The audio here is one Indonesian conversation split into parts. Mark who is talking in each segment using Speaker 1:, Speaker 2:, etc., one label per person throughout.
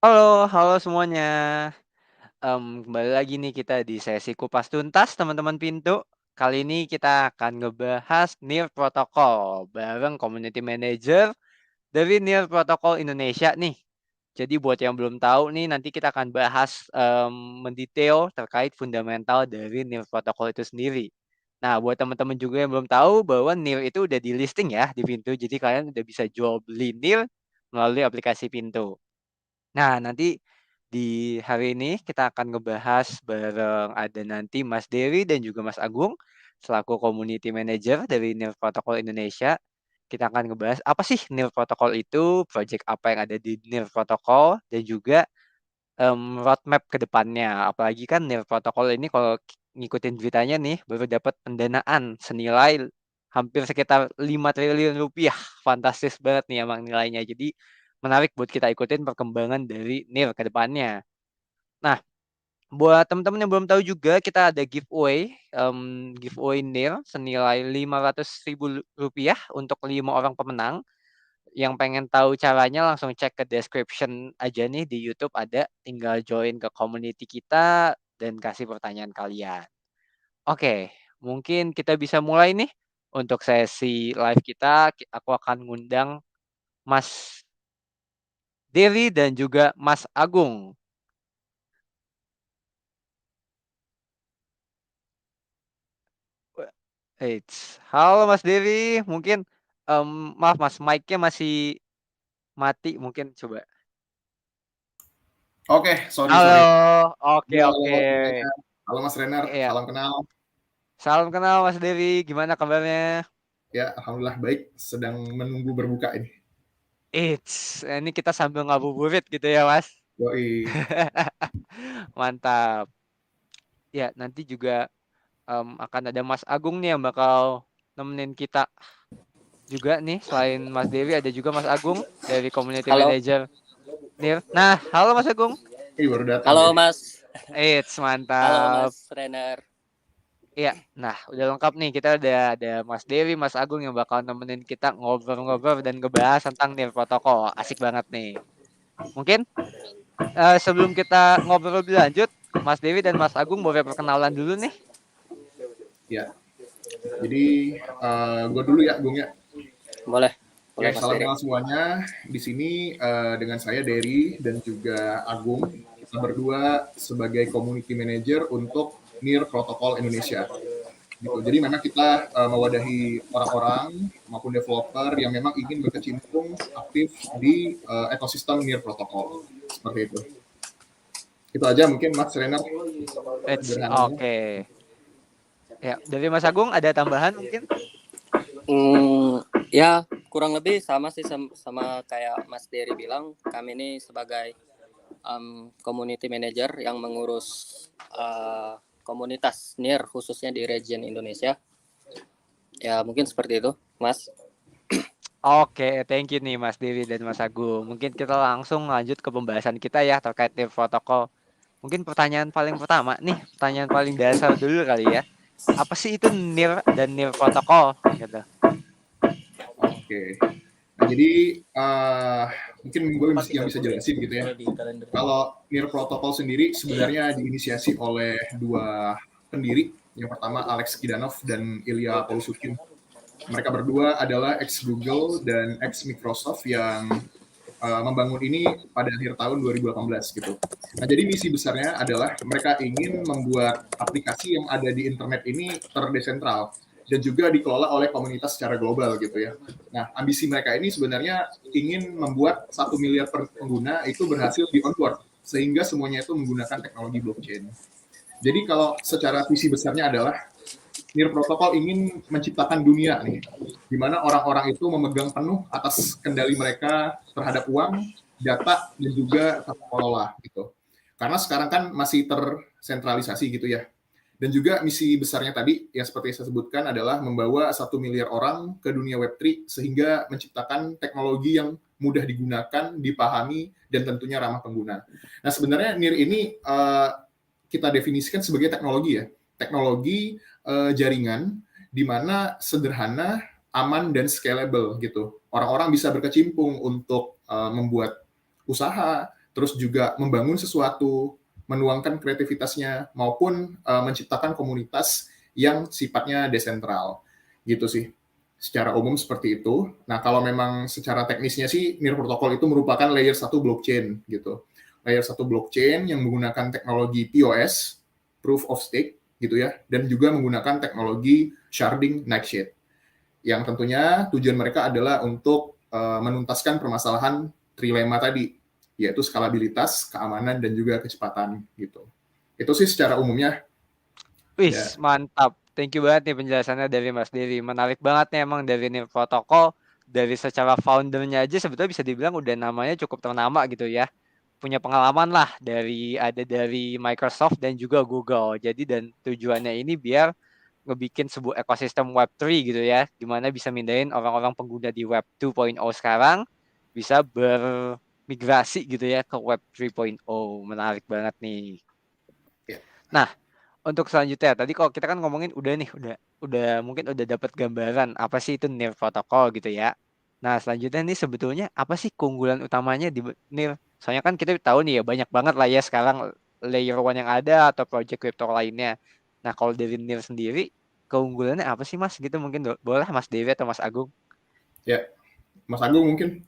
Speaker 1: Halo halo semuanya, kembali lagi nih kita di sesi kupas tuntas teman-teman Pintu. Kali ini kita akan ngebahas NIR Protocol bareng community manager dari NIR Protocol Indonesia nih. Jadi buat yang belum tahu nih nanti kita akan bahas, mendetail terkait fundamental dari NIR Protocol itu sendiri. Nah buat teman-teman juga yang belum tahu bahwa NIR itu udah di-listing ya di Pintu, jadi kalian udah bisa jual beli NIR melalui aplikasi Pintu. Nah, nanti di hari ini kita akan ngebahas bareng ada nanti Mas Dewi dan juga Mas Agung selaku community manager dari NIR Protocol Indonesia. Kita akan ngebahas apa sih NIR Protocol itu, project apa yang ada di NIR Protocol dan juga roadmap ke depannya. Apalagi kan NIR Protocol ini kalau ngikutin beritanya nih baru dapat pendanaan senilai hampir sekitar 5 triliun rupiah. Fantastis banget nih emang nilainya. Jadi menarik buat kita ikutin perkembangan dari NIR ke depannya. Nah, buat teman-teman yang belum tahu juga kita ada giveaway, giveaway NIR senilai Rp500.000 untuk 5 orang pemenang. Yang pengen tahu caranya langsung cek ke description aja nih di YouTube ada, tinggal join ke community kita dan kasih pertanyaan kalian. Oke, mungkin kita bisa mulai nih untuk sesi live kita. Aku akan ngundang Mas Dewi dan juga Mas Agung. Halo Mas Dewi, mungkin maaf Mas, mic-nya masih mati mungkin coba.
Speaker 2: Oke, sorry,
Speaker 1: Halo,
Speaker 2: sorry.
Speaker 1: oke
Speaker 2: Halo,
Speaker 1: oke.
Speaker 2: halo semuanya. Halo Mas Renner,
Speaker 1: Iya,
Speaker 2: salam kenal.
Speaker 1: salam kenal Mas Dewi, gimana kabarnya?
Speaker 2: Ya, alhamdulillah baik. Sedang menunggu berbuka ini.
Speaker 1: Ini kita sambil ngabuburit gitu ya, Mas.
Speaker 2: Yoi.
Speaker 1: Mantap. Ya, nanti juga akan ada Mas Agung nih yang bakal nemenin kita juga nih. Selain Mas Dewi ada juga Mas Agung dari Community
Speaker 3: Halo,
Speaker 1: Manager NIR. Nah, halo Mas Agung.
Speaker 2: Ini baru datang
Speaker 3: halo
Speaker 2: dia.
Speaker 3: Mas, halo
Speaker 1: Mantap.
Speaker 3: Mas Renner.
Speaker 1: Iya, nah udah lengkap nih kita udah ada Mas Dewi, Mas Agung yang bakal nemenin kita ngobrol-ngobrol dan ngebahas tentang NIR Protokol. Asik banget nih. Mungkin sebelum kita ngobrol lebih lanjut, Mas Dewi dan Mas Agung boleh perkenalan dulu nih.
Speaker 2: Ya, jadi gue dulu ya, Gung ya.
Speaker 3: Boleh, boleh
Speaker 2: Oke,
Speaker 3: Mas
Speaker 2: salam
Speaker 3: Dery.
Speaker 2: kenal semuanya. Di sini dengan saya Dery dan juga Agung. Kita berdua sebagai community manager untuk NIR Protokol Indonesia. Gitu. Jadi memang kita mewadahi orang-orang maupun developer yang memang ingin berkecimpung aktif di ekosistem NIR Protocol. Seperti itu. Itu aja mungkin Mas Renner sederhananya.
Speaker 1: Oke. Ya, dari Mas Agung ada tambahan mungkin?
Speaker 3: Ya kurang lebih sama sih sama kayak Mas Dery bilang. Kami ini sebagai community manager yang mengurus komunitas NIR khususnya di region Indonesia. Ya mungkin seperti itu, Mas.
Speaker 1: Oke, thank you nih Mas Dewi dan Mas Agung. Mungkin kita langsung lanjut ke pembahasan kita ya terkait NIR protokol. Mungkin pertanyaan paling pertama nih, pertanyaan paling dasar dulu kali ya. Apa sih itu NIR dan NIR protokol gitu?
Speaker 2: Oke. Nah, jadi mungkin gue yang bisa jelasin gitu ya. Kalau NIR Protocol sendiri sebenarnya diinisiasi oleh dua pendiri. Yang pertama Alex Kidanov dan Ilya Polusukin. Mereka berdua adalah ex-Google dan ex-Microsoft yang membangun ini pada akhir tahun 2018 gitu. Nah, jadi misi besarnya adalah mereka ingin membuat aplikasi yang ada di internet ini terdesentral dan juga dikelola oleh komunitas secara global gitu ya. Nah, ambisi mereka ini sebenarnya ingin membuat 1 miliar pengguna itu berhasil di onboard sehingga semuanya itu menggunakan teknologi blockchain. Jadi kalau secara visi besarnya adalah NIR Protocol ingin menciptakan dunia nih, di mana orang-orang itu memegang penuh atas kendali mereka terhadap uang, data, dan juga tata kelola gitu. Karena sekarang kan masih tersentralisasi gitu ya. Dan juga misi besarnya tadi yang seperti saya sebutkan adalah membawa 1 miliar orang ke dunia Web3 sehingga menciptakan teknologi yang mudah digunakan, dipahami, dan tentunya ramah pengguna. Nah sebenarnya NIR ini kita definisikan sebagai teknologi ya. Teknologi jaringan di mana sederhana, aman, dan scalable gitu. Orang-orang bisa berkecimpung untuk membuat usaha, terus juga membangun sesuatu, menuangkan kreativitasnya, maupun menciptakan komunitas yang sifatnya desentral. Gitu sih. Secara umum seperti itu. Nah, kalau memang secara teknisnya sih, NIR Protocol itu merupakan layer 1 blockchain gitu. Layer 1 blockchain yang menggunakan teknologi POS, Proof of Stake, gitu ya, dan juga menggunakan teknologi sharding nightshade. Yang tentunya tujuan mereka adalah untuk menuntaskan permasalahan trilema tadi, yaitu skalabilitas, keamanan, dan juga kecepatan gitu. Itu sih secara umumnya.
Speaker 1: Wis, mantap. Thank you banget nih penjelasannya dari Mas Dery. Menarik banget nih emang dari NIR Protocol. Dari secara foundernya aja sebetulnya bisa dibilang udah namanya cukup ternama gitu ya. Punya pengalaman lah dari Microsoft dan juga Google. Jadi dan tujuannya ini biar ngebikin sebuah ekosistem Web3 gitu ya. Gimana bisa mindahin orang-orang pengguna di Web 2.0 sekarang bisa bermigrasi gitu ya ke Web 3.0. Menarik banget nih.
Speaker 2: Ya.
Speaker 1: Nah, untuk selanjutnya tadi kalau kita kan ngomongin udah mungkin udah dapat gambaran apa sih itu NIR protokol gitu ya. Nah, selanjutnya nih sebetulnya apa sih keunggulan utamanya di NIR? Soalnya kan kita tahu nih ya banyak banget lah ya sekarang layer one yang ada atau project crypto lainnya. Nah, kalau dari NIR sendiri keunggulannya apa sih Mas? Gitu mungkin boleh Mas Dewi atau Mas Agung?
Speaker 2: Ya, Mas Agung mungkin.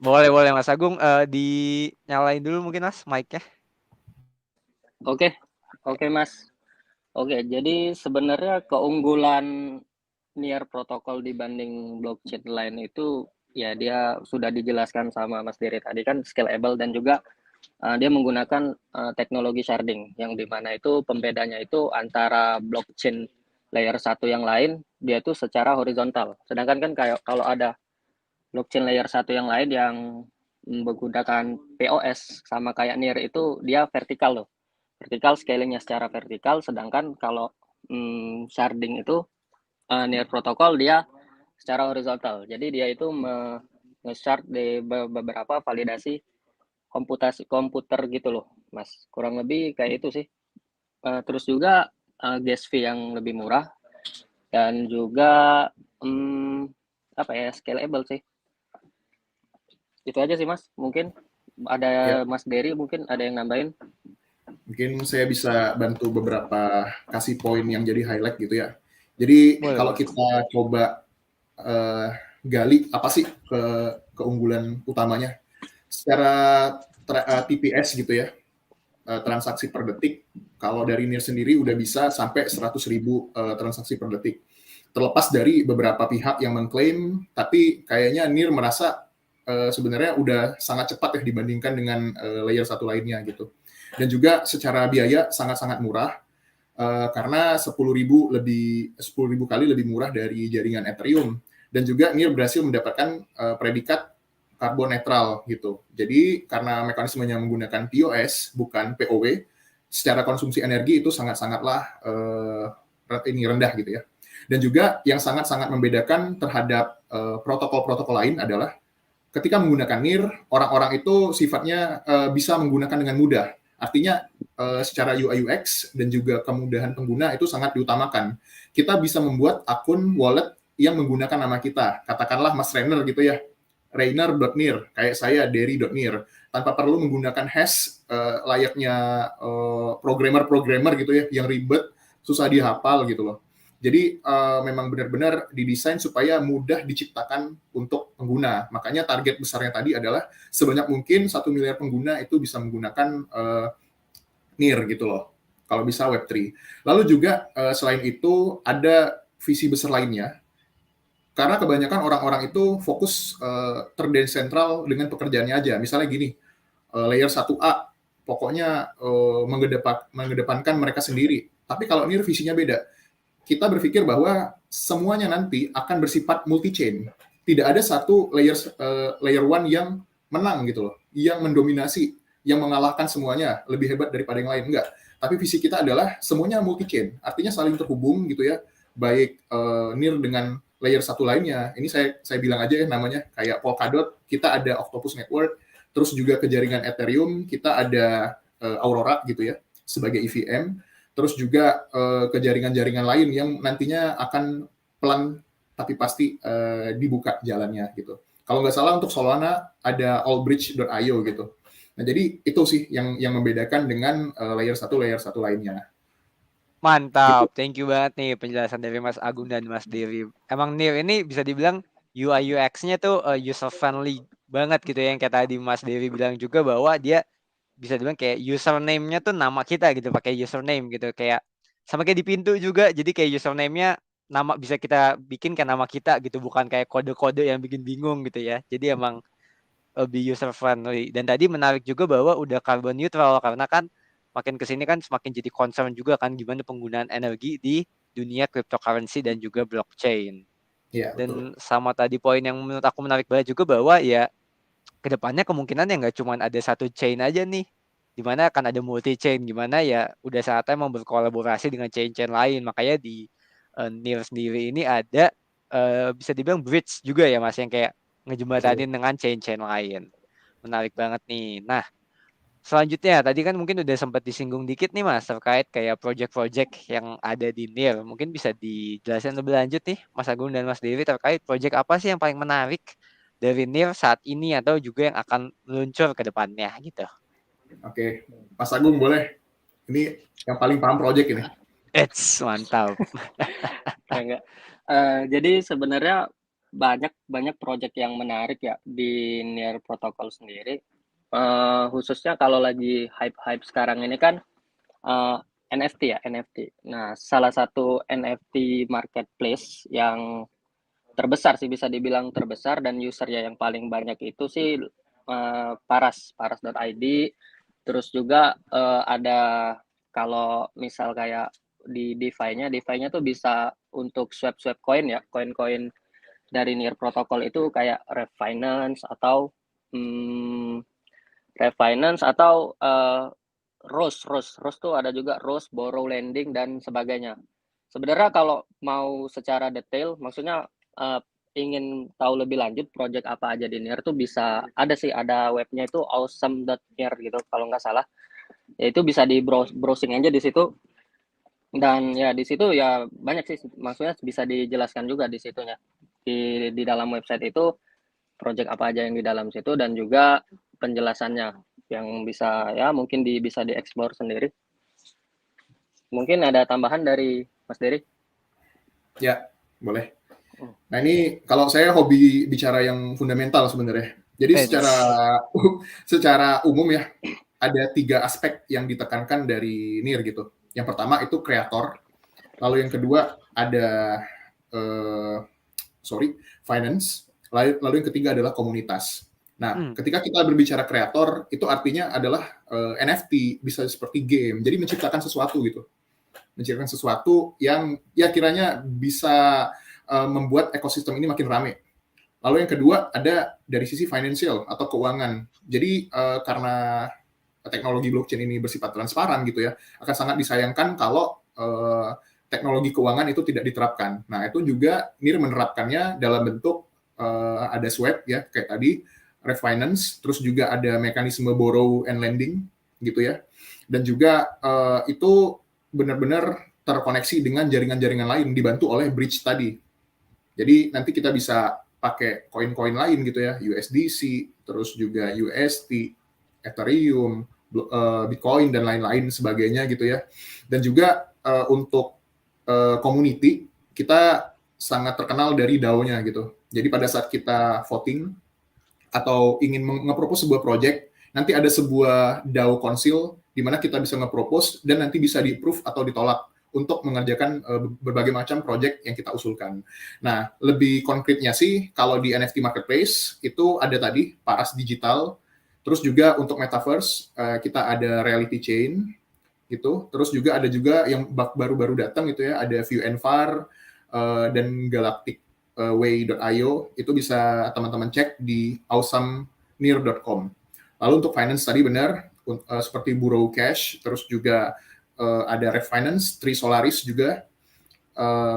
Speaker 1: Boleh Mas Agung dinyalain dulu mungkin Mas mic-nya.
Speaker 3: Oke Mas. Oke, jadi sebenarnya keunggulan NIR protokol dibanding blockchain lain itu ya dia sudah dijelaskan sama Mas Dery tadi kan scalable dan juga dia menggunakan teknologi sharding yang dimana itu pembedanya itu antara blockchain layer 1 yang lain dia itu secara horizontal. Sedangkan kan kayak kalau ada blockchain layer 1 yang lain yang menggunakan POS sama kayak NIR itu dia vertikal loh. Vertikal scalingnya secara vertikal, sedangkan kalau sharding itu NIR protokol dia secara horizontal. Jadi dia itu nge-shard di beberapa validasi komputer gitu loh, Mas. Kurang lebih kayak itu sih. Terus juga gas fee yang lebih murah dan juga apa ya scalable sih. Itu aja sih Mas. Mungkin ada
Speaker 2: Ya.
Speaker 3: Mas Dery mungkin ada yang nambahin.
Speaker 2: Mungkin saya bisa bantu beberapa kasih poin yang jadi highlight gitu ya. Jadi kalau kita coba gali apa sih keunggulan utamanya secara TPS gitu ya, transaksi per detik. Kalau dari NIR sendiri udah bisa sampai 100.000 transaksi per detik. Terlepas dari beberapa pihak yang mengklaim, tapi kayaknya NIR merasa sebenarnya udah sangat cepat ya dibandingkan dengan layer satu lainnya gitu. Dan juga secara biaya sangat-sangat murah karena 10.000 kali lebih murah dari jaringan Ethereum. Dan juga NIR berhasil mendapatkan predikat karbon netral gitu. Jadi karena mekanismenya menggunakan POS bukan POW, secara konsumsi energi itu sangat-sangatlah rendah gitu ya. Dan juga yang sangat-sangat membedakan terhadap protokol-protokol lain adalah ketika menggunakan NIR, orang-orang itu sifatnya bisa menggunakan dengan mudah. Artinya secara UI UX dan juga kemudahan pengguna itu sangat diutamakan. Kita bisa membuat akun wallet yang menggunakan nama kita. Katakanlah Mas Rainer gitu ya, Rainer.nir, kayak saya Dery.nir, tanpa perlu menggunakan hash layaknya programmer gitu ya, yang ribet, susah dihafal gitu loh. Jadi memang benar-benar didesain supaya mudah diciptakan untuk pengguna. Makanya target besarnya tadi adalah sebanyak mungkin 1 miliar pengguna itu bisa menggunakan NIR gitu loh. Kalau bisa Web3. Lalu juga selain itu ada visi besar lainnya. Karena kebanyakan orang-orang itu fokus terdesentral dengan pekerjaannya aja. Misalnya gini, layer 1A pokoknya mengedepankan mereka sendiri. Tapi kalau NIR visinya beda. Kita berpikir bahwa semuanya nanti akan bersifat multi-chain. Tidak ada satu layer one yang menang gitu loh, yang mendominasi, yang mengalahkan semuanya, lebih hebat daripada yang lain. Enggak. Tapi visi kita adalah semuanya multi-chain, artinya saling terhubung gitu ya, baik NIR dengan layer satu lainnya. Ini saya bilang aja ya namanya, kayak Polkadot, kita ada Octopus Network, terus juga ke jaringan Ethereum, kita ada Aurora gitu ya, sebagai EVM, terus juga ke jaringan-jaringan lain yang nantinya akan pelan tapi pasti dibuka jalannya gitu. Kalau nggak salah untuk Solana ada allbridge.io gitu. Nah, jadi itu sih yang membedakan dengan layer satu lainnya.
Speaker 1: Mantap,
Speaker 2: Gitu.
Speaker 1: thank you banget nih penjelasan dari Mas Agung dan Mas Dewi. Emang NIR ini bisa dibilang UI UX-nya tuh user friendly banget gitu ya, yang kayak tadi Mas Dewi bilang juga bahwa dia bisa dibilang kayak username-nya tuh nama kita gitu, pakai username gitu, kayak sama kayak di pintu juga, jadi kayak username-nya nama bisa kita bikin kayak nama kita gitu, bukan kayak kode-kode yang bikin bingung gitu ya. Jadi emang lebih user friendly. Dan tadi menarik juga bahwa udah carbon neutral, karena kan makin kesini kan semakin jadi concern juga kan gimana penggunaan energi di dunia cryptocurrency dan juga blockchain.
Speaker 2: Iya, betul.
Speaker 1: Dan sama tadi poin yang menurut aku menarik banget juga bahwa ya kedepannya kemungkinan ya nggak cuma ada satu chain aja nih, dimana akan ada multi chain, gimana ya udah saatnya mau berkolaborasi dengan chain-chain lain. Makanya di NIR sendiri ini ada bisa dibilang bridge juga ya Mas, yang kayak
Speaker 2: Betul.
Speaker 1: ngejembatanin dengan chain-chain lain. Menarik banget nih. Nah, selanjutnya tadi kan mungkin udah sempat disinggung dikit nih Mas terkait kayak project-project yang ada di NIR. Mungkin bisa dijelasin lebih lanjut nih Mas Agung dan Mas Dewi terkait project apa sih yang paling menarik dari NIR saat ini atau juga yang akan meluncur ke depannya gitu.
Speaker 2: Oke, Mas Agung boleh. Ini yang paling paham project ini.
Speaker 1: Mantap.
Speaker 3: Enggak. Jadi sebenarnya banyak project yang menarik ya di Near Protocol sendiri. Khususnya kalau lagi hype-hype sekarang ini kan NFT ya, NFT. Nah, salah satu NFT marketplace yang terbesar sih, bisa dibilang terbesar dan usernya yang paling banyak itu sih paras.id. Terus juga ada, kalau misal kayak di DeFi-nya tuh bisa untuk swap koin ya, koin-koin dari Near Protocol itu kayak Refinance atau Rose tuh ada juga, Rose, Borrow Lending dan sebagainya. Sebenarnya kalau mau secara detail, maksudnya ingin tahu lebih lanjut project apa aja di NIR tuh bisa ada sih, ada webnya itu awesome.nir gitu kalau nggak salah. Ya itu bisa di browsing aja di situ, dan ya di situ ya banyak sih, maksudnya bisa dijelaskan juga di situnya. Di dalam website itu project apa aja yang di dalam situ dan juga penjelasannya yang bisa ya mungkin bisa dieksplor sendiri. Mungkin ada tambahan dari Mas Dery?
Speaker 2: Ya, boleh. Nah, ini kalau saya hobi bicara yang fundamental sebenarnya. Jadi secara umum ya, ada 3 aspek yang ditekankan dari NIR gitu. Yang pertama itu kreator, lalu yang kedua ada finance, lalu yang ketiga adalah komunitas. Nah, ketika kita berbicara kreator, itu artinya adalah NFT, bisa seperti game. Jadi menciptakan sesuatu gitu. Menciptakan sesuatu yang ya kiranya bisa membuat ekosistem ini makin rame. Lalu yang kedua ada dari sisi financial atau keuangan. Jadi karena teknologi blockchain ini bersifat transparan gitu ya, akan sangat disayangkan kalau teknologi keuangan itu tidak diterapkan. Nah, itu juga NIR menerapkannya dalam bentuk ada swap ya, kayak tadi, refinance, terus juga ada mekanisme borrow and lending gitu ya. Dan juga itu benar-benar terkoneksi dengan jaringan-jaringan lain dibantu oleh bridge tadi. Jadi nanti kita bisa pakai koin-koin lain gitu ya, USDC, terus juga UST, Ethereum, Bitcoin dan lain-lain sebagainya gitu ya. Dan juga untuk community kita sangat terkenal dari DAO-nya gitu. Jadi pada saat kita voting atau ingin nge-propose sebuah project, nanti ada sebuah DAO council di mana kita bisa nge-propose dan nanti bisa di-approve atau ditolak untuk mengerjakan berbagai macam project yang kita usulkan. Nah, lebih konkretnya sih, kalau di NFT Marketplace, itu ada tadi, Paras Digital, terus juga untuk Metaverse, kita ada Reality Chain, gitu. Terus juga ada juga yang baru-baru datang gitu ya, ada View and Far dan Galactic Way.io, itu bisa teman-teman cek di awesomenir.com. Lalu untuk finance tadi benar, seperti Burrow Cash, terus juga ada Refinance, Tri Solaris juga,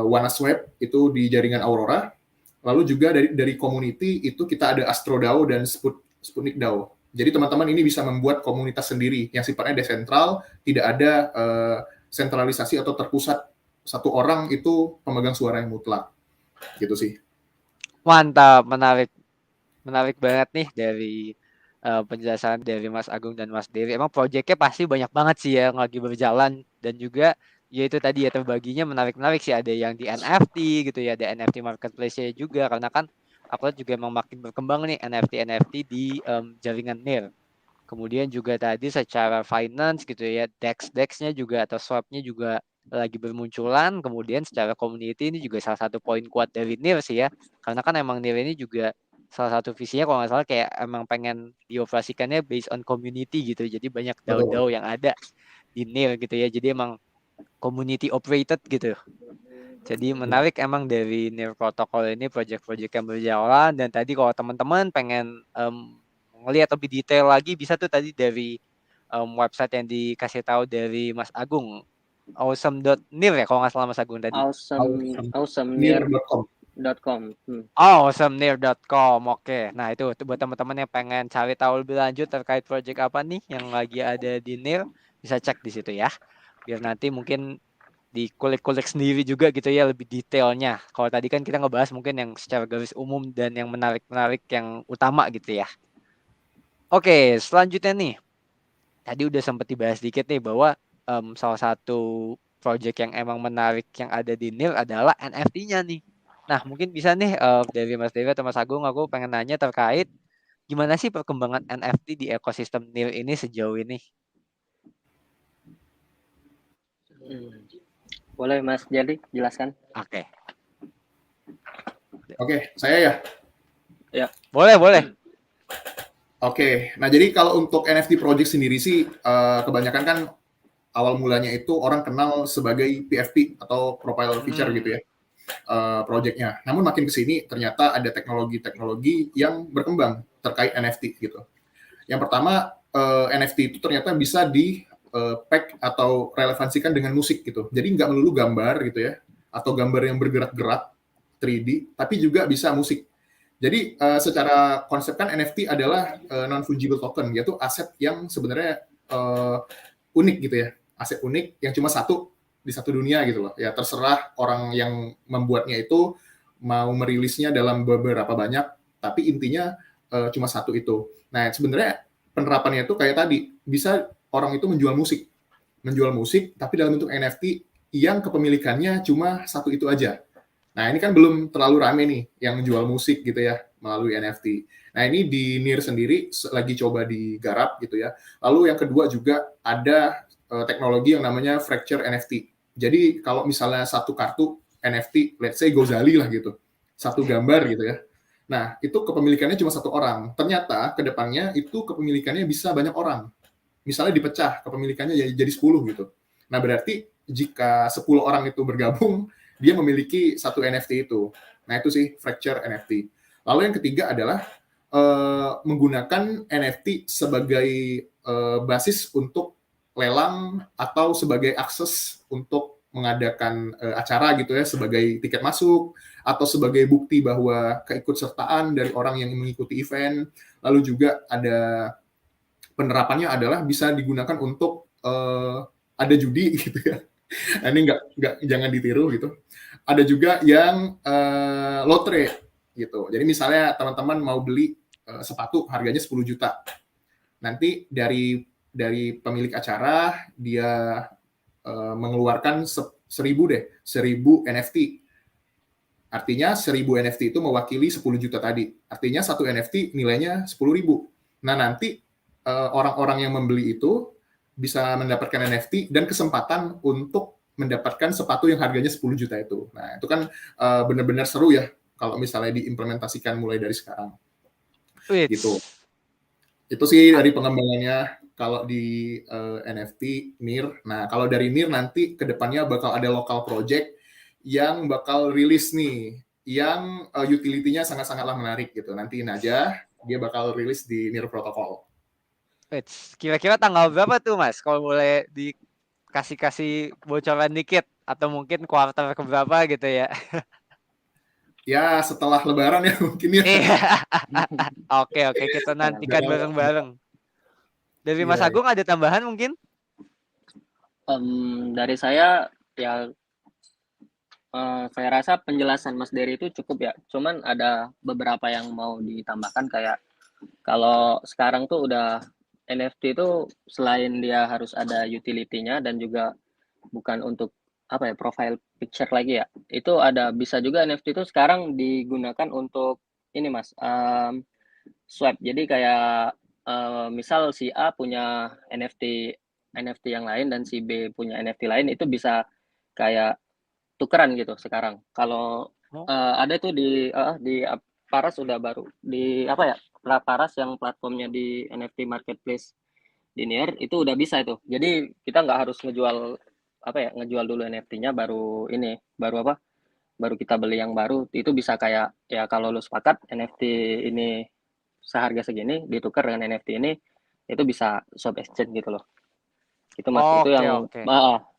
Speaker 2: OneSwap itu di jaringan Aurora. Lalu juga dari community itu kita ada AstroDAO dan Sputnik DAO. Jadi teman-teman ini bisa membuat komunitas sendiri yang sifatnya desentral, tidak ada sentralisasi atau terpusat satu orang itu pemegang suara yang mutlak. Gitu sih.
Speaker 1: Mantap, menarik banget nih dari penjelasan dari Mas Agung dan Mas Dewi. Emang proyeknya pasti banyak banget sih ya yang lagi berjalan, dan juga ya itu tadi ya terbaginya menarik-menarik sih, ada yang di NFT gitu ya, ada NFT marketplace-nya juga, karena kan aku lihat juga emang makin berkembang nih NFT di jaringan NIR. Kemudian juga tadi secara finance gitu ya, DEX-nya juga atau swap-nya juga lagi bermunculan. Kemudian secara community ini juga salah satu poin kuat dari NIR sih ya. Karena kan emang NIR ini juga salah satu visinya kalau nggak salah kayak emang pengen dioperasikannya based on community gitu. Jadi banyak
Speaker 2: Betul.
Speaker 1: DAO-DAO yang ada di NIR gitu ya. Jadi emang community operated gitu. Jadi menarik emang dari NIR Protocol ini, project-project yang berjalan. Dan tadi kalau teman-teman pengen ngelihat lebih detail lagi, bisa tuh tadi dari website yang dikasih tahu dari Mas Agung, awesome.nir ya kalau nggak salah Mas Agung tadi.
Speaker 2: Near.com.
Speaker 3: Awesome.com.
Speaker 1: Awesome.nir.com. Oke. Nah, itu buat teman-teman yang pengen cari tahu lebih lanjut terkait project apa nih yang lagi ada di NIR, bisa cek di situ ya. Biar nanti mungkin dikulik-kulik sendiri juga gitu ya lebih detailnya. Kalau tadi kan kita ngebahas mungkin yang secara garis umum dan yang menarik-menarik yang utama gitu ya. Oke, selanjutnya nih. Tadi udah sempat dibahas dikit nih bahwa salah satu project yang emang menarik yang ada di NIR adalah NFT-nya nih. Nah, mungkin bisa nih dari Mas Dewi atau Mas Agung, aku pengen nanya terkait gimana sih perkembangan NFT di ekosistem NIR ini sejauh ini?
Speaker 3: Boleh Mas jadi jelaskan?
Speaker 1: Oke.
Speaker 2: Oke, saya ya.
Speaker 3: Ya.
Speaker 1: Boleh, boleh.
Speaker 2: Oke, nah jadi kalau untuk NFT project sendiri sih kebanyakan kan awal mulanya itu orang kenal sebagai PFP atau profile picture gitu ya, projectnya. Namun makin ke sini ternyata ada teknologi-teknologi yang berkembang terkait NFT gitu. Yang pertama, NFT itu ternyata bisa di pack atau relevansikan dengan musik gitu. Jadi nggak melulu gambar gitu ya, atau gambar yang bergerak-gerak 3D, tapi juga bisa musik. Jadi secara konsep kan NFT adalah non fungible token, yaitu aset yang sebenarnya unik gitu ya, aset unik yang cuma satu di satu dunia gitu loh. Ya terserah orang yang membuatnya itu mau merilisnya dalam beberapa banyak, tapi intinya cuma satu itu. Nah sebenarnya penerapannya itu kayak tadi, bisa orang itu menjual musik tapi dalam bentuk NFT yang kepemilikannya cuma satu itu aja. Nah, ini kan belum terlalu rame nih yang jual musik gitu ya melalui NFT. Nah, ini di NIR sendiri lagi coba digarap gitu ya. Lalu yang kedua juga ada teknologi yang namanya fracture NFT. Jadi kalau misalnya satu kartu NFT, let's say Gozali lah gitu, satu gambar gitu ya. Nah, itu kepemilikannya cuma satu orang. Ternyata ke depannya itu kepemilikannya bisa banyak orang. Misalnya dipecah, kepemilikannya jadi 10 gitu. Nah, berarti jika 10 orang itu bergabung, dia memiliki satu NFT itu. Nah, itu sih fracture NFT. Lalu yang ketiga adalah menggunakan NFT sebagai basis untuk lelang atau sebagai akses untuk mengadakan acara gitu ya, sebagai tiket masuk atau sebagai bukti bahwa keikutsertaan dari orang yang mengikuti event. Lalu juga ada penerapannya adalah bisa digunakan untuk ada judi gitu ya. Nah, ini nggak jangan ditiru gitu. Ada juga yang lotre gitu. Jadi misalnya teman-teman mau beli sepatu harganya 10 juta. Nanti dari pemilik acara dia mengeluarkan 1000 NFT. Artinya 1000 NFT itu mewakili 10 juta tadi. Artinya satu NFT nilainya 10.000. Nah, nanti orang-orang yang membeli itu bisa mendapatkan NFT dan kesempatan untuk mendapatkan sepatu yang harganya 10 juta itu. Nah, itu kan benar-benar seru ya kalau misalnya diimplementasikan mulai dari sekarang. Gitu.
Speaker 1: Wits.
Speaker 2: Itu sih dari pengembangannya kalau di NFT NIR. Nah, kalau dari NIR nanti ke depannya bakal ada local project yang bakal rilis nih, yang utility-nya sangat-sangatlah menarik gitu. Nantiin aja, dia bakal rilis di NIR Protocol.
Speaker 1: Wits. Kira-kira tanggal berapa tuh Mas? Kalau boleh dikasih bocoran dikit, atau mungkin kuartal keberapa gitu ya?
Speaker 2: Ya, setelah Lebaran ya mungkin ya.
Speaker 1: Iya. Oke, kita nantikan bareng-bareng. Dari Mas
Speaker 2: Iya.
Speaker 1: Agung ada tambahan mungkin?
Speaker 3: Dari saya ya saya rasa penjelasan Mas Dery itu cukup ya. Cuman ada beberapa yang mau ditambahkan kayak Kalau sekarang tuh udah NFT itu selain dia harus ada utility-nya dan juga bukan untuk apa ya, profile picture lagi ya. Itu ada bisa juga NFT itu sekarang digunakan untuk ini Mas, swap. Jadi kayak misal si A punya NFT yang lain dan si B punya NFT lain itu bisa kayak tukeran gitu sekarang. Kalau
Speaker 1: Oh,
Speaker 3: ada tuh di Paras udah baru di apa ya? Paras yang platformnya di NFT marketplace di Near itu udah bisa itu. Jadi kita nggak harus ngejual apa ya? Ngejual dulu NFT-nya baru ini, baru apa? Baru kita beli yang baru. Itu bisa kayak ya kalau lu sepakat NFT ini seharga segini ditukar dengan NFT ini itu bisa swap exchange gitu loh. Itu Mas, itu
Speaker 1: oke,
Speaker 3: yang
Speaker 1: oke.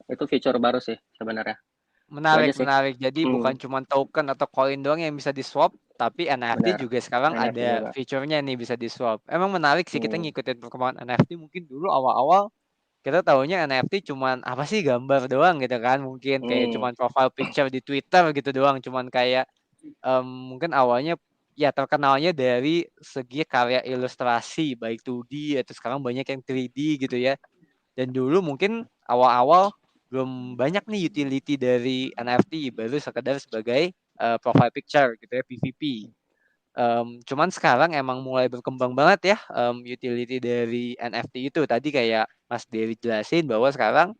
Speaker 3: itu feature baru sih sebenarnya. Itu aja
Speaker 1: Menarik,
Speaker 3: sih.
Speaker 1: menarik. Jadi bukan
Speaker 3: Hmm,
Speaker 1: cuma token atau koin doang yang bisa di-swap, tapi NFT
Speaker 3: benar.
Speaker 1: juga sekarang
Speaker 3: NFT
Speaker 1: ada
Speaker 3: juga.
Speaker 1: fiturnya nih bisa di-swap. Emang menarik sih kita
Speaker 3: Hmm.
Speaker 1: ngikutin perkembangan NFT. Mungkin dulu awal-awal kita taunya NFT cuman apa sih gambar doang gitu kan. Mungkin kayak
Speaker 3: Hmm.
Speaker 1: cuman profile picture di Twitter gitu doang. Cuman kayak mungkin awalnya ya terkenalnya dari segi karya ilustrasi baik 2D atau sekarang banyak yang 3D gitu ya. Dan dulu mungkin awal-awal belum banyak nih utility dari NFT, baru sekedar sebagai profile picture gitu ya, PVP. Cuman sekarang emang mulai berkembang banget ya utility dari NFT itu. Tadi kayak Mas Dewi jelasin bahwa sekarang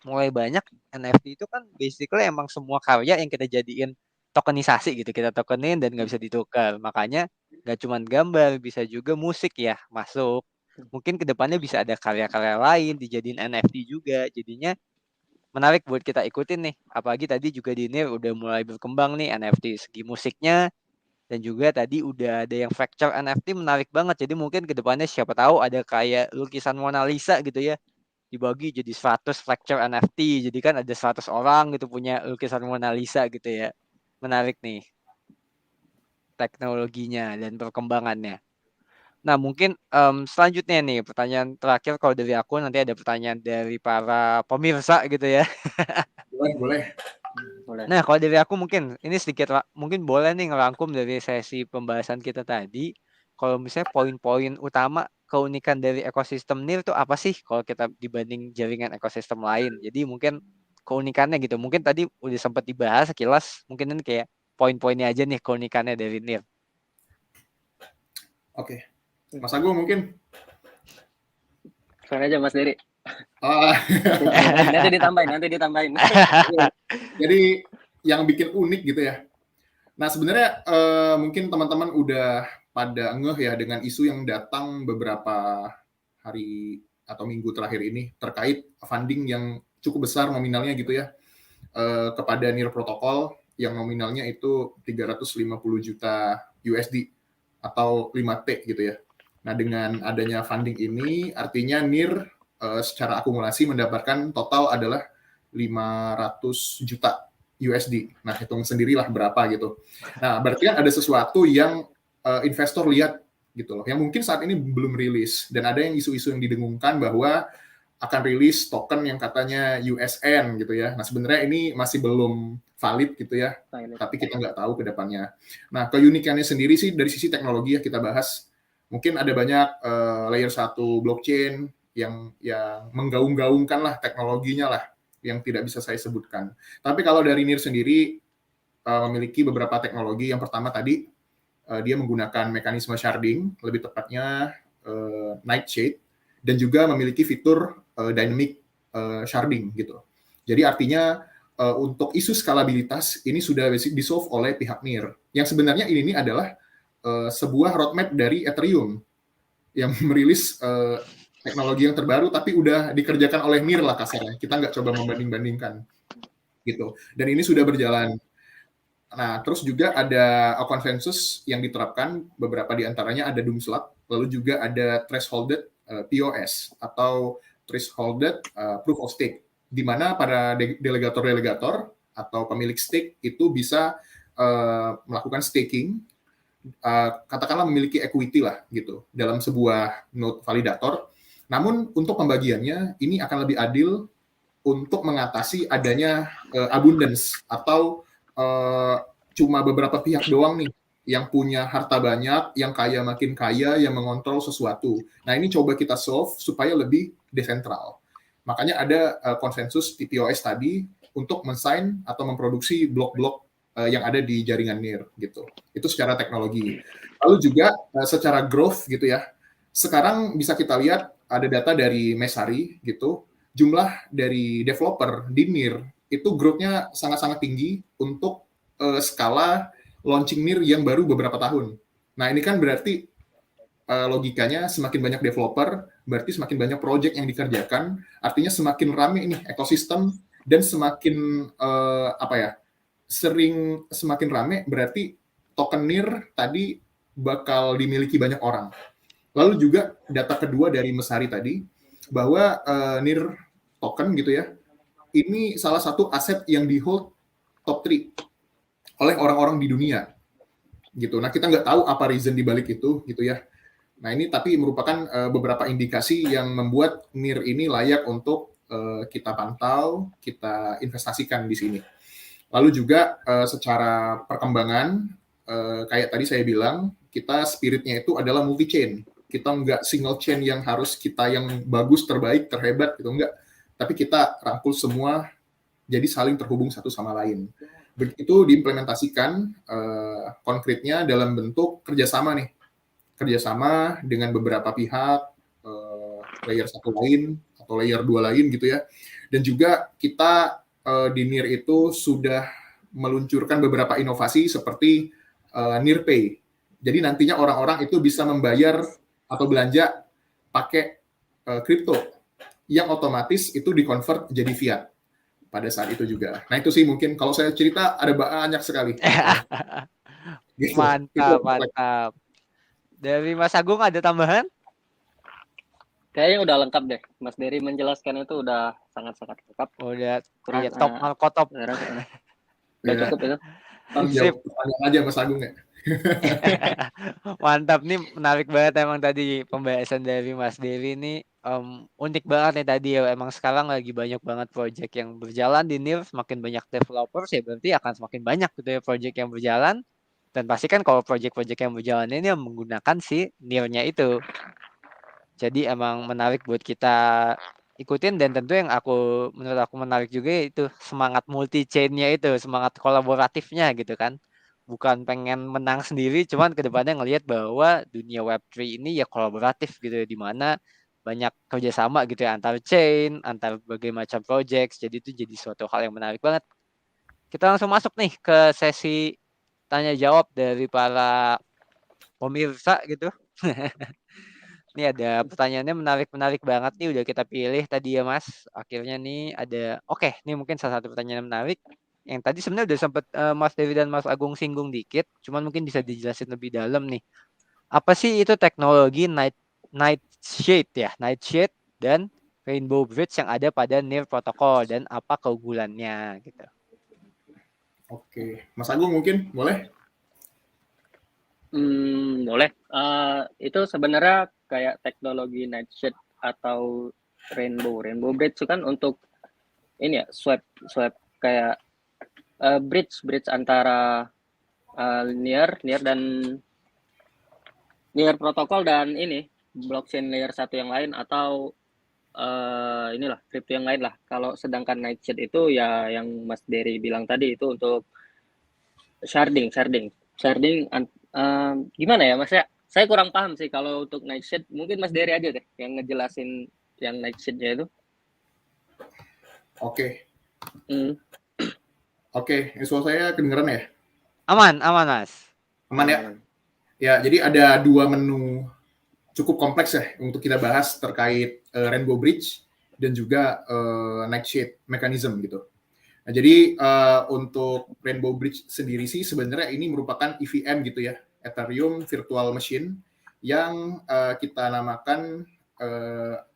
Speaker 1: mulai banyak NFT itu kan basically emang semua karya yang kita jadiin tokenisasi gitu, kita tokenin dan nggak bisa ditukar. Makanya nggak cuma gambar, bisa juga musik ya masuk. Mungkin kedepannya bisa ada karya-karya lain dijadiin NFT juga. Jadinya menarik buat kita ikutin nih. Apalagi tadi juga di ini udah mulai berkembang nih NFT segi musiknya dan juga tadi udah ada yang fracture NFT menarik banget. Jadi mungkin kedepannya siapa tahu ada kayak lukisan Mona Lisa gitu ya dibagi jadi 100 fracture NFT. Jadi kan ada 100 orang gitu punya lukisan Mona Lisa gitu ya. Menarik nih teknologinya dan perkembangannya. Nah, mungkin selanjutnya nih pertanyaan terakhir kalau dari aku nanti ada pertanyaan dari para pemirsa gitu ya.
Speaker 2: Boleh, boleh.
Speaker 3: Boleh.
Speaker 1: Nah, kalau dari aku mungkin ini sedikit mungkin boleh nih ngerangkum dari sesi pembahasan kita tadi. Kalau misalnya poin-poin utama keunikan dari ekosistem NIR itu apa sih kalau kita dibanding jaringan ekosistem lain? Jadi mungkin keunikannya gitu. Mungkin tadi udah sempat dibahas sekilas, mungkin ini kayak poin-poinnya aja nih keunikannya dari NIR.
Speaker 2: Oke. Mas Agung mungkin.
Speaker 3: Soalnya aja Mas Dery.
Speaker 2: Ah,
Speaker 3: Nanti ditambahin.
Speaker 2: jadi yang bikin unik gitu ya. Nah, sebenarnya mungkin teman-teman udah pada ngeh ya dengan isu yang datang beberapa hari atau minggu terakhir ini terkait funding yang cukup besar nominalnya gitu ya kepada NIR Protocol yang nominalnya itu 350 juta USD atau 5T gitu ya. Nah, dengan adanya funding ini artinya NIR secara akumulasi mendapatkan total adalah 500 juta USD. Nah, hitung sendirilah berapa gitu. Nah, berarti kan ada sesuatu yang investor lihat gitu loh, yang mungkin saat ini belum rilis. Dan ada yang isu-isu yang didengungkan bahwa akan rilis token yang katanya USN gitu ya. Nah, sebenarnya ini masih belum valid gitu ya, tapi kita nggak tahu ke depannya. Nah, keunikannya sendiri sih dari sisi teknologi ya kita bahas. Mungkin ada banyak layer 1 blockchain yang menggaung-gaungkan lah teknologinya lah yang tidak bisa saya sebutkan. Tapi kalau dari NIR sendiri memiliki beberapa teknologi. Yang pertama tadi dia menggunakan mekanisme sharding, lebih tepatnya Nightshade, dan juga memiliki fitur dynamic sharding gitu. Jadi artinya untuk isu skalabilitas ini sudah di-solve oleh pihak NIR. Yang sebenarnya ini adalah sebuah roadmap dari Ethereum yang merilis teknologi yang terbaru tapi udah dikerjakan oleh NIR lah kasarnya. Kita nggak coba membanding-bandingkan gitu. Dan ini sudah berjalan. Nah, terus juga ada konsensus yang diterapkan, beberapa di antaranya ada Doomslab, lalu juga ada thresholded POS atau thresholded proof of stake, di mana para delegator-delegator atau pemilik stake itu bisa melakukan staking, katakanlah memiliki equity lah gitu dalam sebuah node validator. Namun untuk pembagiannya ini akan lebih adil untuk mengatasi adanya abundance atau cuma beberapa pihak doang nih yang punya harta banyak, yang kaya makin kaya, yang mengontrol sesuatu. Nah, ini coba kita solve supaya lebih desentral. Makanya ada konsensus TPOS tadi untuk mensign atau memproduksi blok-blok yang ada di jaringan NIR gitu. Itu secara teknologi. Lalu juga secara growth gitu ya. Sekarang bisa kita lihat ada data dari Mesari gitu, jumlah dari developer di NIR itu growth-nya sangat-sangat tinggi untuk skala launching NIR yang baru beberapa tahun. Nah, ini kan berarti logikanya semakin banyak developer, berarti semakin banyak project yang dikerjakan, artinya semakin rame ini ekosistem dan semakin semakin rame berarti token NIR tadi bakal dimiliki banyak orang. Lalu juga data kedua dari Mesari tadi bahwa NIR token gitu ya, ini salah satu aset yang di hold top 3 oleh orang-orang di dunia gitu. Nah, kita nggak tahu apa reason di balik itu gitu ya. Nah, ini tapi merupakan beberapa indikasi yang membuat NIR ini layak untuk kita pantau, kita investasikan di sini. Lalu juga secara perkembangan, kayak tadi saya bilang, kita spiritnya itu adalah multi-chain. Kita nggak single chain yang harus kita yang bagus, terbaik, terhebat, gitu. Nggak. Tapi kita rangkul semua, jadi saling terhubung satu sama lain. Begitu diimplementasikan konkretnya dalam bentuk kerjasama nih. Kerjasama dengan beberapa pihak, layer 1 lain, atau layer 2 lain gitu ya. Dan juga kita di NIR itu sudah meluncurkan beberapa inovasi seperti NIR Pay. Jadi nantinya orang-orang itu bisa membayar atau belanja pakai kripto yang otomatis itu di-convert jadi fiat pada saat itu juga. Nah, itu sih mungkin kalau saya cerita ada banyak sekali. Gitu.
Speaker 1: Mantap, mantap. Dari Mas Agung ada tambahan?
Speaker 3: Kayaknya udah lengkap deh. Mas Dery menjelaskan itu udah sangat-sangat lengkap.
Speaker 1: Udah,
Speaker 3: Kurang,
Speaker 1: iya, top malkotop.
Speaker 3: Udah cukup itu.
Speaker 2: Jawab pertanyaan aja Mas Agung ya.
Speaker 1: Mantap nih, menarik banget emang tadi pembahasan dari Mas Dery ini unik banget nih tadi ya. Emang sekarang lagi banyak banget project yang berjalan di NIR, semakin banyak developers ya berarti akan semakin banyak gitu ya project yang berjalan. Dan pasti kan kalau project-project yang berjalan ini yang menggunakan si NIR-nya itu. Jadi emang menarik buat kita ikutin, dan tentu yang menurut aku menarik juga itu semangat multi chain-nya itu, semangat kolaboratifnya gitu kan. Bukan pengen menang sendiri, cuman kedepannya ngelihat bahwa dunia Web3 ini ya kolaboratif gitu ya, di mana banyak kerjasama gitu ya antar chain, antar berbagai macam projects. Jadi itu jadi suatu hal yang menarik banget. Kita langsung masuk nih ke sesi tanya jawab dari para pemirsa gitu. Ini ada pertanyaannya menarik-menarik banget nih, udah kita pilih tadi ya Mas. Akhirnya nih ada, oke, ini mungkin salah satu pertanyaan menarik. Yang tadi sebenarnya udah sempat Mas Dewi dan Mas Agung singgung dikit, cuman mungkin bisa dijelasin lebih dalam nih. Apa sih itu teknologi Nightshade ya, Nightshade dan Rainbow Bridge yang ada pada NIR Protocol, dan apa keunggulannya gitu.
Speaker 2: Oke, Mas Agung mungkin boleh?
Speaker 3: Boleh. Itu sebenarnya kayak teknologi Nightshade atau Rainbow Bridge itu kan untuk ini ya, swap kayak bridge antara NIR dan NIR protokol dan ini blockchain layer 1 yang lain, atau inilah kripto yang lain lah. Kalau sedangkan Nightshade itu ya yang Mas Dery bilang tadi itu untuk sharding. Gimana ya Mas ya? Saya kurang paham sih kalau untuk Nightshade. Mungkin Mas Dery aja deh yang ngejelasin yang Nightshade-nya itu.
Speaker 2: Oke. Oke, suara saya kedengeran ya?
Speaker 1: Aman Mas.
Speaker 2: Aman ya? Ya, jadi ada dua menu cukup kompleks ya untuk kita bahas terkait Rainbow Bridge dan juga Nightshade mechanism gitu. Nah, jadi untuk Rainbow Bridge sendiri sih sebenarnya ini merupakan EVM gitu ya, Ethereum Virtual Machine yang kita namakan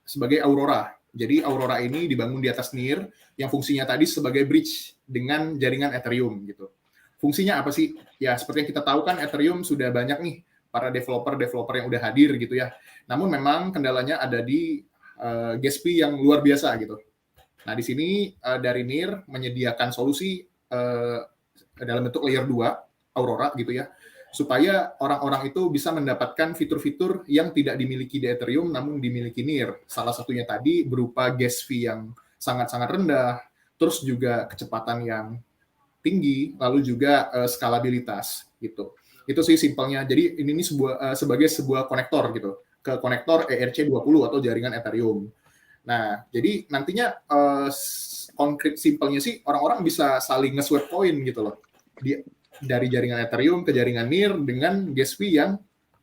Speaker 2: sebagai Aurora. Jadi Aurora ini dibangun di atas NIR yang fungsinya tadi sebagai bridge dengan jaringan Ethereum gitu. Fungsinya apa sih? Ya seperti yang kita tahu kan Ethereum sudah banyak nih para developer yang udah hadir gitu ya. Namun memang kendalanya ada di gas fee yang luar biasa gitu. Nah, di sini dari NIR menyediakan solusi dalam bentuk layer 2 Aurora gitu ya, supaya orang-orang itu bisa mendapatkan fitur-fitur yang tidak dimiliki di Ethereum namun dimiliki NIR. Salah satunya tadi berupa gas fee yang sangat-sangat rendah, terus juga kecepatan yang tinggi, lalu juga skalabilitas gitu. Itu sih simpelnya. Jadi ini sebagai sebuah konektor gitu ke konektor ERC20 atau jaringan Ethereum. Nah, jadi nantinya konkret simpelnya sih orang-orang bisa saling nge-swap koin gitu loh. Dari jaringan Ethereum ke jaringan NIR dengan gas fee yang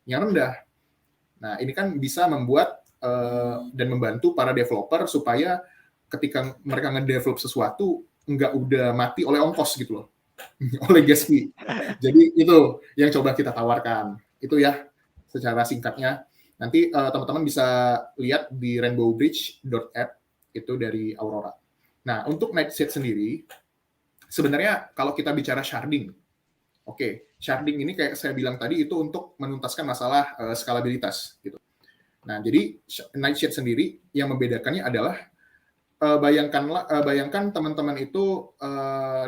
Speaker 2: rendah. Nah, ini kan bisa membuat dan membantu para developer supaya ketika mereka nge-develop sesuatu nggak udah mati oleh ongkos gitu loh. Oleh gas fee. Jadi itu yang coba kita tawarkan. Itu ya secara singkatnya. Nanti teman-teman bisa lihat di rainbowbridge.app itu dari Aurora. Nah, untuk Nightshade sendiri, sebenarnya kalau kita bicara sharding, sharding ini kayak saya bilang tadi itu untuk menuntaskan masalah skalabilitas gitu. Nah, jadi Nightshade sendiri yang membedakannya adalah bayangkan teman-teman itu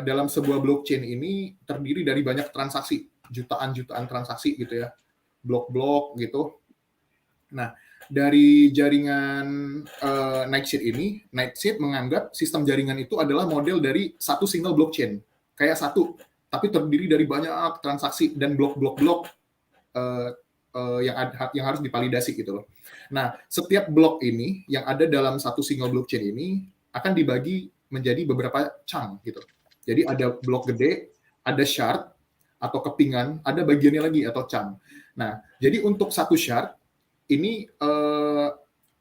Speaker 2: dalam sebuah blockchain ini terdiri dari banyak transaksi, jutaan transaksi gitu ya, blok-blok gitu. Nah, dari jaringan Nightshade ini, Nightshade menganggap sistem jaringan itu adalah model dari satu single blockchain, kayak satu, tapi terdiri dari banyak transaksi dan blok-blok yang harus divalidasi gitu loh. Nah, setiap blok ini yang ada dalam satu single blockchain ini akan dibagi menjadi beberapa chunk gitu. Jadi ada blok gede, ada shard atau kepingan, ada bagiannya lagi atau chunk. Nah, jadi untuk satu shard ini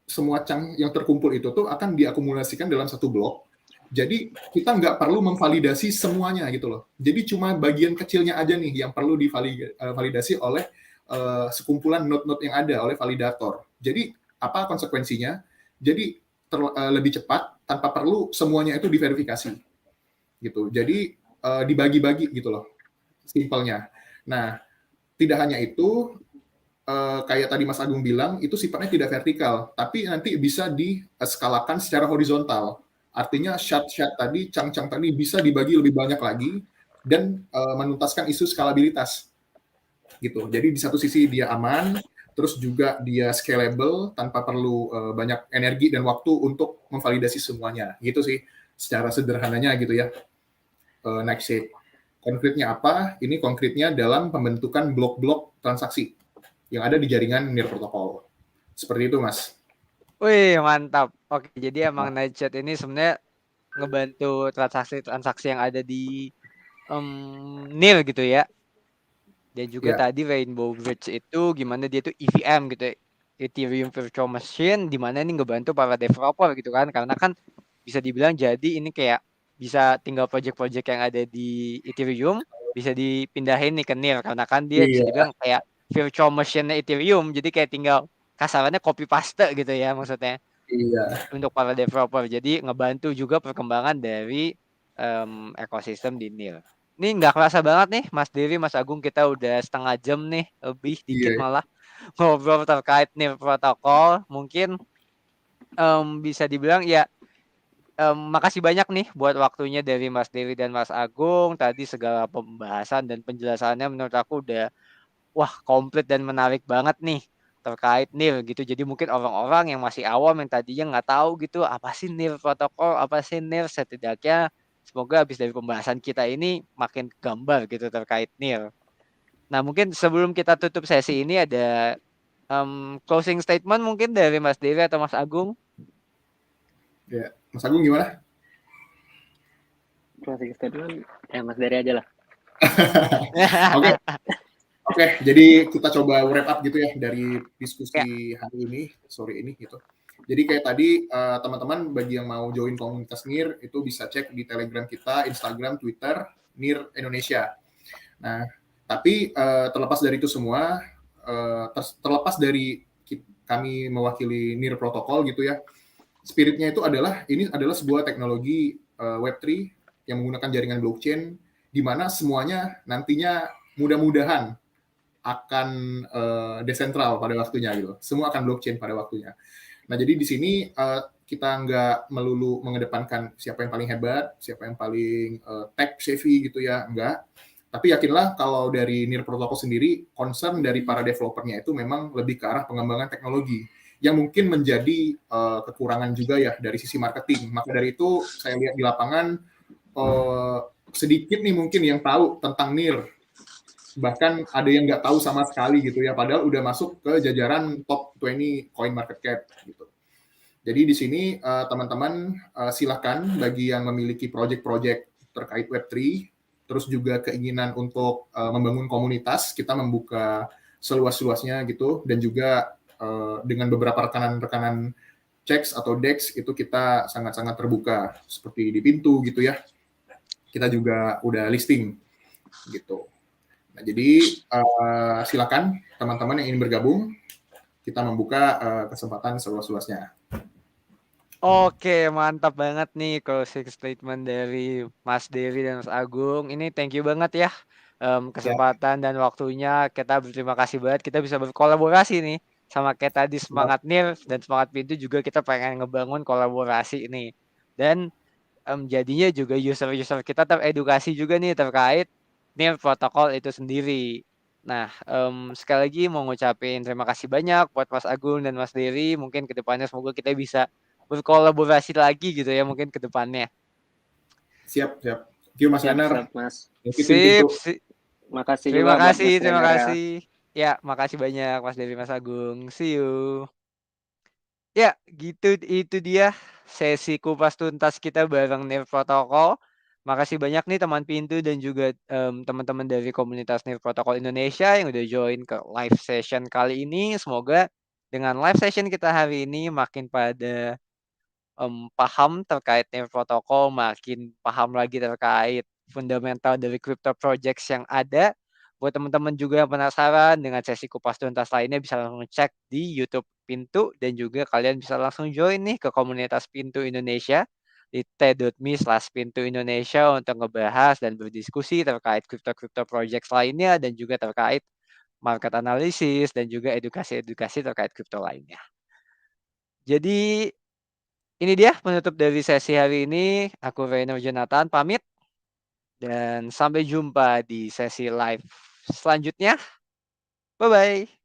Speaker 2: semua chunk yang terkumpul itu tuh akan diakumulasikan dalam satu blok. Jadi kita nggak perlu memvalidasi semuanya gitu loh. Jadi cuma bagian kecilnya aja nih yang perlu divalidasi oleh sekumpulan node-node yang ada oleh validator. Jadi apa konsekuensinya? Jadi lebih cepat tanpa perlu semuanya itu diverifikasi gitu. Jadi dibagi-bagi gitu loh, simpelnya. Nah, tidak hanya itu, kayak tadi Mas Agung bilang, itu sifatnya tidak vertikal, tapi nanti bisa diskalakan secara horizontal. Artinya shard-shard tadi, chunk-chunk tadi bisa dibagi lebih banyak lagi dan menuntaskan isu skalabilitas gitu. Jadi di satu sisi dia aman, terus juga dia scalable tanpa perlu banyak energi dan waktu untuk memvalidasi semuanya. Gitu sih secara sederhananya gitu ya. Nightshade. Konkretnya apa? Ini konkretnya dalam pembentukan blok-blok transaksi yang ada di jaringan NIR protokol. Seperti itu, Mas.
Speaker 1: Wih, mantap. Oke, jadi emang Nightshade ini sebenarnya ngebantu transaksi-transaksi yang ada di NIR gitu ya. Dan juga tadi Rainbow Bridge itu gimana dia tuh EVM gitu ya, Ethereum Virtual Machine, di mana ini ngebantu para developer gitu kan, karena kan bisa dibilang jadi ini kayak bisa tinggal project-project yang ada di Ethereum bisa dipindahin nih ke NIR, karena kan dia bisa dibilang kayak virtual machine-nya Ethereum, jadi kayak tinggal kasarannya copy paste gitu ya maksudnya.
Speaker 2: Iya.
Speaker 1: Untuk para developer, jadi ngebantu juga perkembangan dari ekosistem di NIR. Ini nggak kerasa banget nih, Mas Dewi, Mas Agung, kita udah setengah jam nih, lebih dikit malah ngobrol terkait NIR protokol. Mungkin bisa dibilang ya, makasih banyak nih buat waktunya dari Mas Dewi dan Mas Agung. Tadi segala pembahasan dan penjelasannya menurut aku udah komplit dan menarik banget nih terkait NIR gitu. Jadi mungkin orang-orang yang masih awam yang tadinya nggak tahu gitu apa sih NIR protokol, apa sih NIR, setidaknya semoga habis dari pembahasan kita ini makin gambar gitu terkait NIR. Nah, mungkin sebelum kita tutup sesi ini ada closing statement mungkin dari Mas Dewi atau Mas Agung.
Speaker 2: Ya, Mas Agung gimana?
Speaker 3: Closing statement Mas Dery aja lah.
Speaker 2: Oke, jadi kita coba wrap up gitu ya dari diskusi hari ini, sore ini gitu. Jadi kayak tadi teman-teman bagi yang mau join komunitas NIR itu bisa cek di Telegram kita, Instagram, Twitter, NIR Indonesia. Nah, tapi terlepas dari itu semua, terlepas dari kami mewakili NIR protokol gitu ya, spiritnya itu adalah ini adalah sebuah teknologi Web3 yang menggunakan jaringan blockchain di mana semuanya nantinya mudah-mudahan akan desentral pada waktunya gitu. Semua akan blockchain pada waktunya. Nah, jadi di sini kita nggak melulu mengedepankan siapa yang paling hebat, siapa yang paling tech savvy gitu ya, enggak. Tapi yakinlah kalau dari NIR Protocol sendiri, concern dari para developernya itu memang lebih ke arah pengembangan teknologi yang mungkin menjadi kekurangan juga ya dari sisi marketing. Maka dari itu saya lihat di lapangan sedikit nih mungkin yang tahu tentang NIR. Bahkan ada yang nggak tahu sama sekali gitu ya, padahal udah masuk ke jajaran top 20 coin market cap gitu. Jadi di sini teman-teman silakan bagi yang memiliki project-project terkait Web3, terus juga keinginan untuk membangun komunitas, kita membuka seluas-luasnya gitu, dan juga dengan beberapa rekanan-rekanan checks atau DEX itu kita sangat-sangat terbuka, seperti di Pintu gitu ya. Kita juga udah listing gitu. Nah, jadi silakan teman-teman yang ingin bergabung, kita membuka kesempatan seluas-luasnya.
Speaker 1: Oke, mantap banget nih closing statement dari Mas Dery dan Mas Agung. Ini thank you banget ya kesempatan dan waktunya. Kita berterima kasih banget kita bisa berkolaborasi nih sama kayak tadi Semangat NIR dan Semangat Pintu juga kita pengen ngebangun kolaborasi ini. Dan jadinya juga user-user kita teredukasi juga nih terkait NIR protokol itu sendiri. Nah, sekali lagi mau ngucapin terima kasih banyak buat Mas Agung dan Mas Dery. Mungkin kedepannya semoga kita bisa berkolaborasi lagi gitu ya mungkin ke depannya.
Speaker 2: Siap. Thank you Mas Leonard.
Speaker 3: Mas.
Speaker 1: Sip.
Speaker 3: Makasih
Speaker 1: Terima
Speaker 3: juga buat
Speaker 1: kasih,
Speaker 3: Mas
Speaker 1: terima
Speaker 3: Leonard ya.
Speaker 1: kasih. Ya, makasih banyak Mas Dery, Mas Agung. See you. Ya, gitu itu dia sesi kupas tuntas kita bareng NIR Protocol. Makasih banyak nih teman Pintu dan juga teman-teman dari komunitas NIR Protocol Indonesia yang udah join ke live session kali ini. Semoga dengan live session kita hari ini makin pada paham terkait NIR Protocol, makin paham lagi terkait fundamental dari crypto projects yang ada. Buat teman-teman juga yang penasaran dengan sesi kupas tuntas lainnya bisa langsung cek di YouTube Pintu dan juga kalian bisa langsung join nih ke komunitas Pintu Indonesia di t.me/Pintu Indonesia untuk ngebahas dan berdiskusi terkait crypto projects lainnya dan juga terkait market analysis dan juga edukasi-edukasi terkait crypto lainnya. Jadi ini dia penutup dari sesi hari ini. Aku Reiner Jonathan pamit dan sampai jumpa di sesi live selanjutnya. Bye-bye.